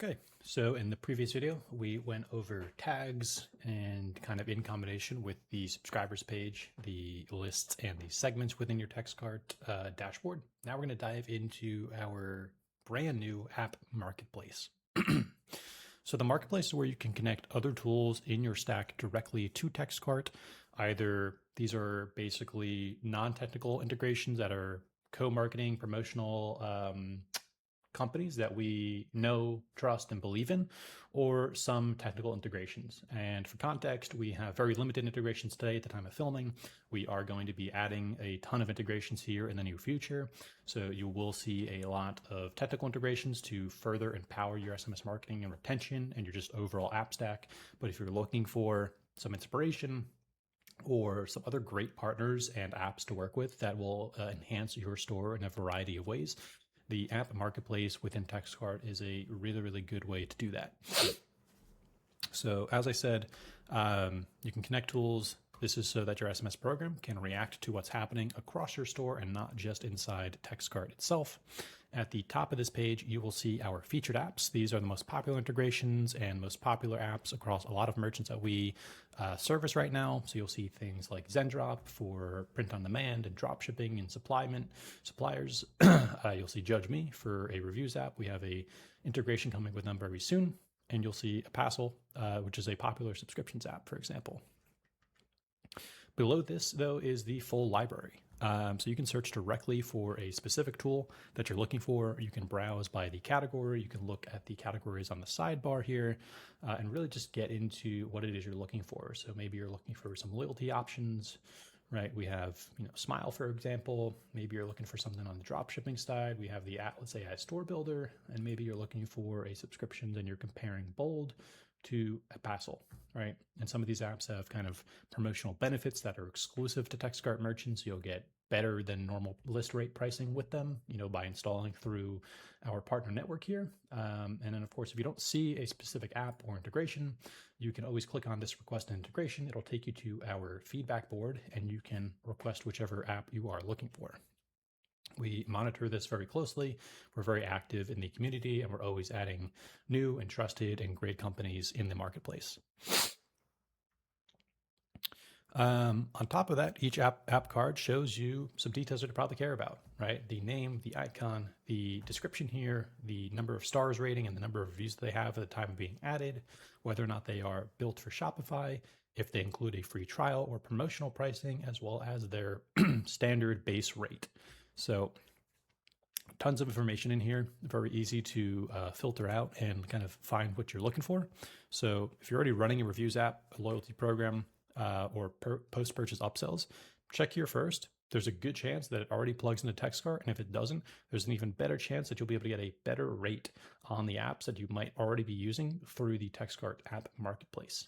Okay, so in the previous video, we went over tags and kind of in combination with the subscribers page, the lists and the segments within your TxtCart dashboard. Now we're going to dive into our brand new app marketplace. So the marketplace is where you can connect other tools in your stack directly to TxtCart. Either these are basically non-technical integrations that are co-marketing, promotional companies that we know, trust, and believe in, or some technical integrations. And for context, we have very limited integrations today at the time of filming. We are going to be adding a ton of integrations here in the near future. So you will see a lot of technical integrations to further empower your SMS marketing and retention and your just overall app stack. But if you're looking for some inspiration, or some other great partners and apps to work with that will enhance your store in a variety of ways, the app marketplace within TxtCart is a really, really good way to do that. So as I said, you can connect tools. This is so that your SMS program can react to what's happening across your store and not just inside TxtCart itself. At the top of this page, you will see our featured apps. These are the most popular integrations and most popular apps across a lot of merchants that we service right now. So you'll see things like ZenDrop for print on demand and drop shipping and suppliers. You'll see Judge Me for a reviews app. We have a integration coming with them very soon. And you'll see Apassel, which is a popular subscriptions app, for example. Below this, though, is the full library. So you can search directly for a specific tool that you're looking for. You can browse by the category. You can look at the categories on the sidebar here and really just get into what it is you're looking for. So maybe you're looking for some loyalty options, right? We have, Smile, for example. Maybe you're looking for something on the drop shipping side. We have the, let's say, a store builder, and maybe you're looking for a subscriptions and you're comparing Bold to Apassel, right? And some of these apps have kind of promotional benefits that are exclusive to TxtCart merchants. You'll get better than normal list rate pricing with them, by installing through our partner network here. And then of course, if you don't see a specific app or integration, you can always click on this request an integration. It'll take you to our feedback board and you can request whichever app you are looking for. We monitor this very closely. We're very active in the community and we're always adding new and trusted and great companies in the marketplace. On top of that, each app card shows you some details that you probably care about, right? The name, the icon, the description here, the number of stars rating and the number of reviews that they have at the time of being added, whether or not they are built for Shopify, if they include a free trial or promotional pricing, as well as their standard base rate. So tons of information in here, very easy to filter out and kind of find what you're looking for. So if you're already running a reviews app, a loyalty program, or post-purchase upsells, check here first. There's a good chance that it already plugs into TxtCart, and if it doesn't, there's an even better chance that you'll be able to get a better rate on the apps that you might already be using through the TxtCart app marketplace.